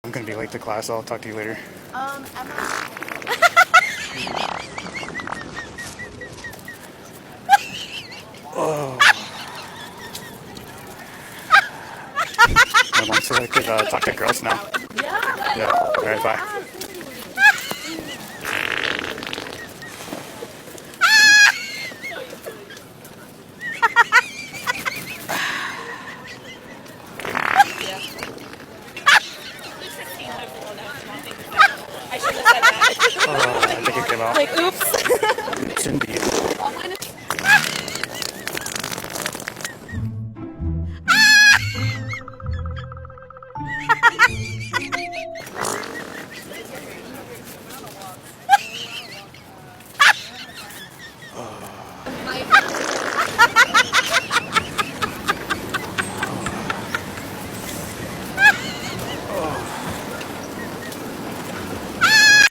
I'm gonna be late to class. I'll talk to you later. Emma. Oh. My mom said I could talk to girls now. Yeah. All right. Bye. I should have said that. I think it came out. Like, oops.